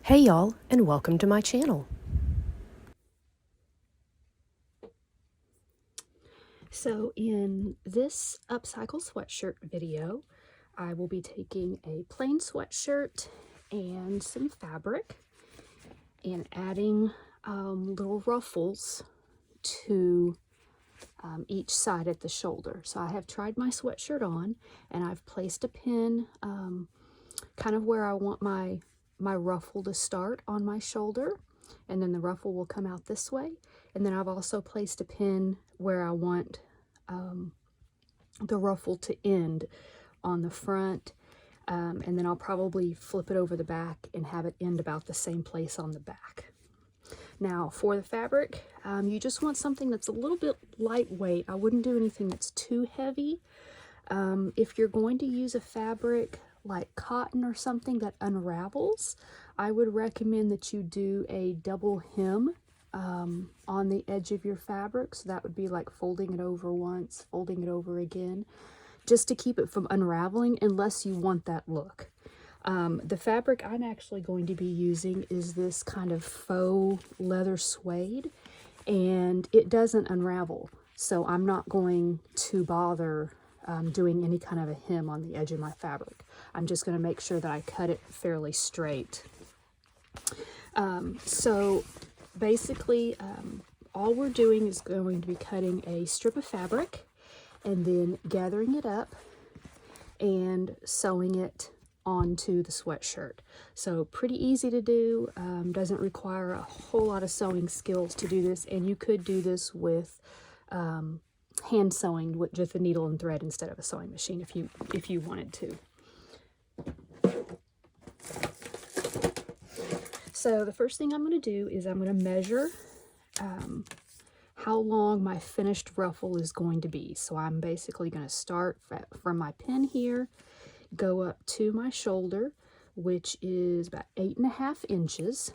Hey y'all, and welcome to my channel. So in this upcycle sweatshirt video, I will be taking a plain sweatshirt and some fabric and adding little ruffles to each side at the shoulder. So I have tried my sweatshirt on and I've placed a pin kind of where I want my ruffle to start on my shoulder, and then the ruffle will come out this way. And then I've also placed a pin where I want the ruffle to end on the front, and then I'll probably flip it over the back and have it end about the same place on the back. Now for the fabric, you just want something that's a little bit lightweight. I wouldn't do anything that's too heavy. If you're going to use a fabric like cotton or something that unravels, I would recommend that you do a double hem on the edge of your fabric. So that would be like folding it over once, folding it over again, just to keep it from unraveling unless you want that look. The fabric I'm actually going to be using is this kind of faux leather suede, and it doesn't unravel. So I'm not going to bother doing any kind of a hem on the edge of my fabric. I'm just going to make sure that I cut it fairly straight. So basically, all we're doing is going to be cutting a strip of fabric and then gathering it up and sewing it onto the sweatshirt. So pretty easy to do, doesn't require a whole lot of sewing skills to do this, and you could do this with hand sewing with just a needle and thread instead of a sewing machine if you wanted to. So the first thing I'm going to do is I'm going to measure how long my finished ruffle is going to be. So I'm basically going to start from my pin here, go up to my shoulder, which is about 8.5 inches.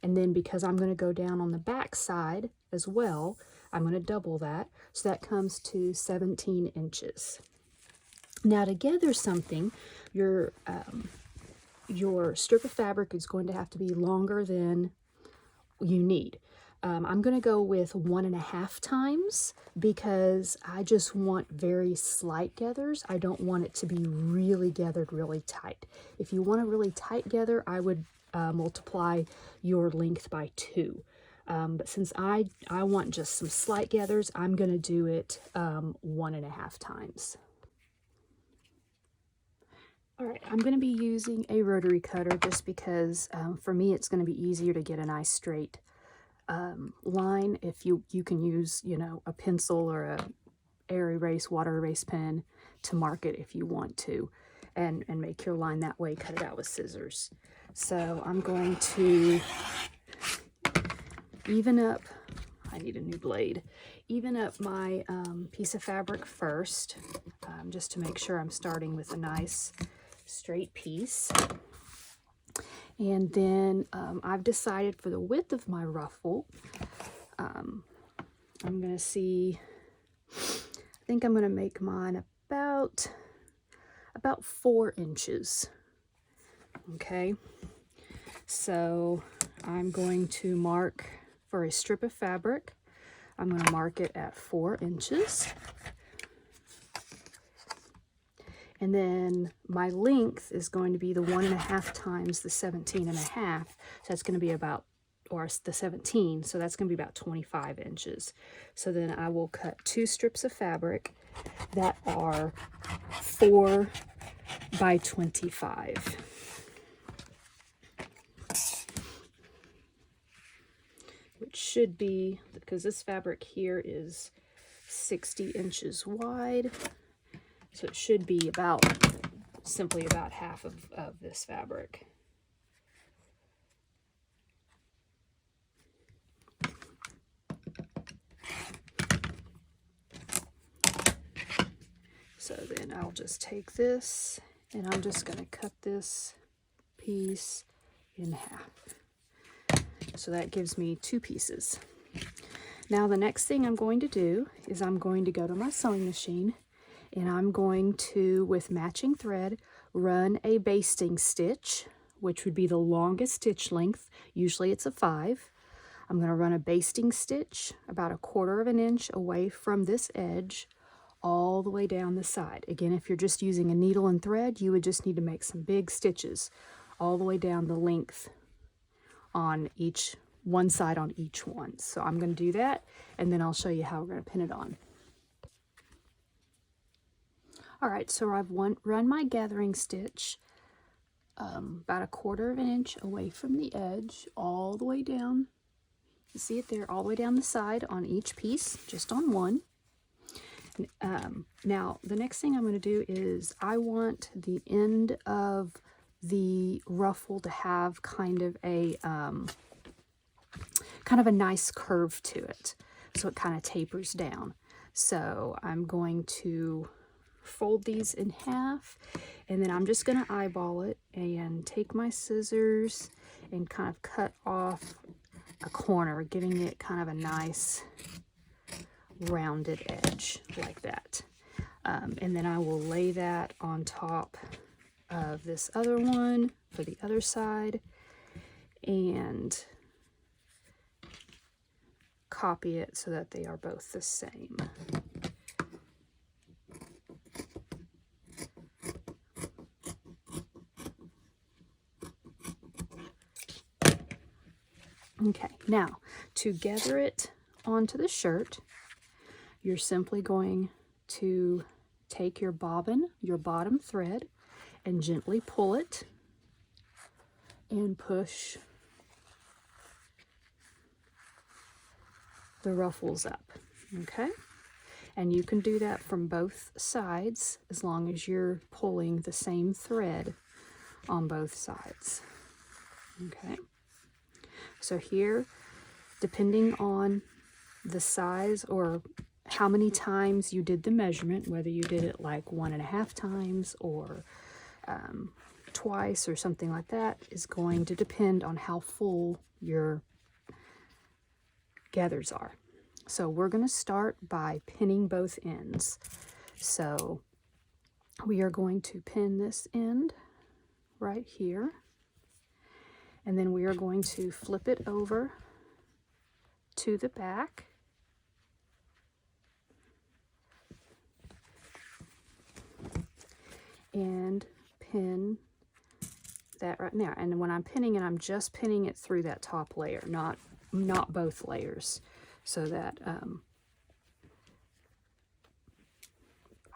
And then because I'm going to go down on the back side as well, I'm going to double that. So that comes to 17 inches. Now to gather something, your strip of fabric is going to have to be longer than you need. I'm going to go with 1.5 times because I just want very slight gathers. I don't want it to be really gathered really tight. If you want a really tight gather, I would multiply your length by 2. But since I want just some slight gathers, I'm going to do it 1.5 times. All right, I'm going to be using a rotary cutter just because for me it's going to be easier to get a nice straight line. If you can use, you know, a pencil or a air erase, water erase pen to mark it if you want to, and make your line that way, cut it out with scissors. So I'm going to even up, I need a new blade, even up my piece of fabric first, just to make sure I'm starting with a nice straight piece. And then I've decided for the width of my ruffle, I'm going to see, I think I'm going to make mine about 4 inches. Okay, so I'm going to mark for a strip of fabric. I'm going to mark it at 4 inches. And then my length is going to be the 1.5 times the 17.5. So that's going to be about, or the 17, so that's going to be about 25 inches. So then I will cut 2 strips of fabric that are 4 by 25. Which should be, because this fabric here is 60 inches wide, so it should be about, simply about half of this fabric. So then I'll just take this and I'm just going to cut this piece in half. So that gives me 2 pieces. Now the next thing I'm going to do is I'm going to go to my sewing machine and I'm going to, with matching thread, run a basting stitch which would be the longest stitch length. Usually it's a 5. I'm going to run a basting stitch about 1/4 of an inch away from this edge all the way down the side. Again, if you're just using a needle and thread, you would just need to make some big stitches all the way down the length on one side on each one. So I'm going to do that, and then I'll show you how we're going to pin it on. All right, so I've run my gathering stitch about 1/4 of an inch away from the edge all the way down. You see it there, all the way down the side on each piece, just on one. Now, the next thing I'm going to do is I want the end of the ruffle to have kind of a nice curve to it, so it kind of tapers down. So I'm going to fold these in half, and then I'm just going to eyeball it and take my scissors and kind of cut off a corner, giving it kind of a nice rounded edge like that. And then I will lay that on top of this other one for the other side and copy it so that they are both the same. Okay, now to gather it onto the shirt, you're simply going to take your bobbin, your bottom thread, and gently pull it and push the ruffles up, okay? And you can do that from both sides as long as you're pulling the same thread on both sides, okay? So here, depending on the size or how many times you did the measurement, whether you did it like 1.5 times or twice or something like that, is going to depend on how full your gathers are. So we're going to start by pinning both ends. So we are going to pin this end right here, and then we are going to flip it over to the back. And pin that right there. And when I'm pinning it, I'm just pinning it through that top layer, not both layers, so that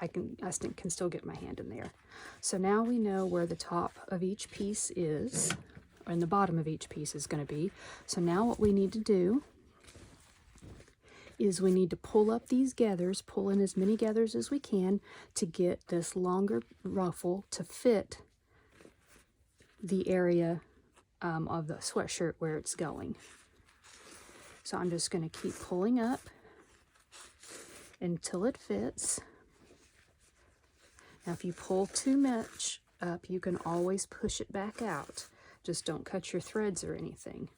I can still get my hand in there. So now we know where the top of each piece is, and the bottom of each piece is going to be. So now what we need to do is we need to pull up these gathers, pull in as many gathers as we can to get this longer ruffle to fit the area of the sweatshirt where it's going. So I'm just going to keep pulling up until it fits. Now if you pull too much up, you can always push it back out. Just don't cut your threads or anything.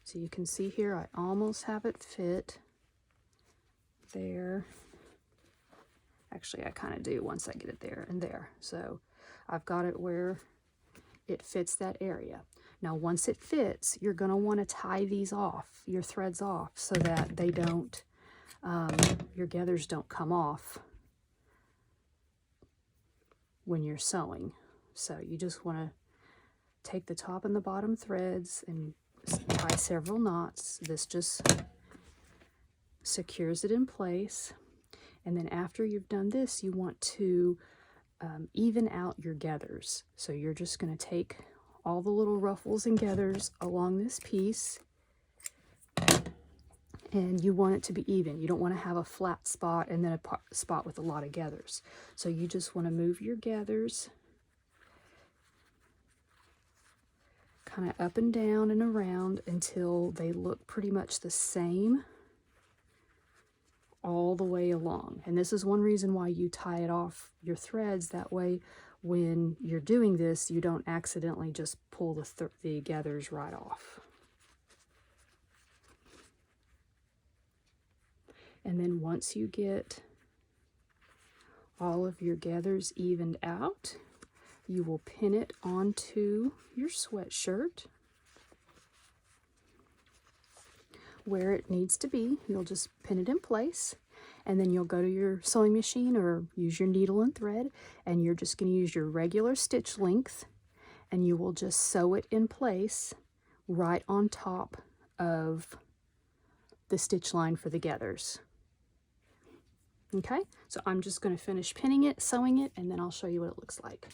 So you can see here I almost have it fit there. Actually, I kind of do once I get it there and there. So I've got it where it fits that area. Now once it fits, you're going to want to tie these off, your threads off, so that they don't, your gathers don't come off when you're sewing. So you just want to take the top and the bottom threads and tie several knots. This just secures it in place. And then after you've done this, you want to even out your gathers. So you're just going to take all the little ruffles and gathers along this piece, and you want it to be even. You don't want to have a flat spot and then a spot with a lot of gathers. So you just want to move your gathers kind of up and down and around until they look pretty much the same all the way along. And this is one reason why you tie it off your threads. That way when you're doing this, you don't accidentally just pull the gathers right off. And then once you get all of your gathers evened out, you will pin it onto your sweatshirt where it needs to be. You'll just pin it in place, and then you'll go to your sewing machine or use your needle and thread, and you're just going to use your regular stitch length, and you will just sew it in place right on top of the stitch line for the gathers. Okay, so I'm just going to finish pinning it, sewing it, and then I'll show you what it looks like.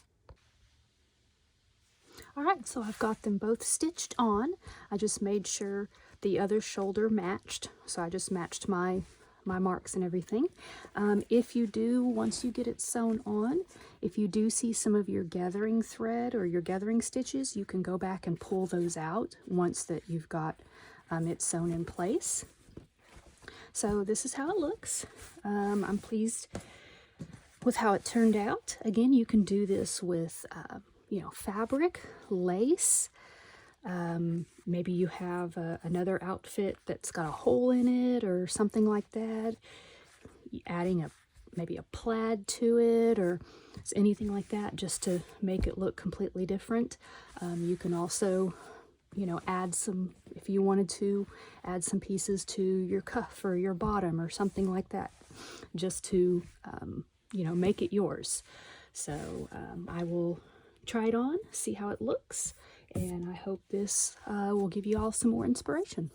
Alright, so I've got them both stitched on. I just made sure the other shoulder matched, so I just matched my marks and everything. If you do, once you get it sewn on, if you do see some of your gathering thread or your gathering stitches, you can go back and pull those out once that you've got it sewn in place. So this is how it looks. I'm pleased with how it turned out. Again, you can do this with you know, fabric, lace. Maybe you have another outfit that's got a hole in it or something like that. Adding maybe a plaid to it or anything like that just to make it look completely different. You can also, you know, add some, if you wanted to, add some pieces to your cuff or your bottom or something like that, just to, you know, make it yours. So I will try it on, see how it looks, and I hope this will give you all some more inspiration.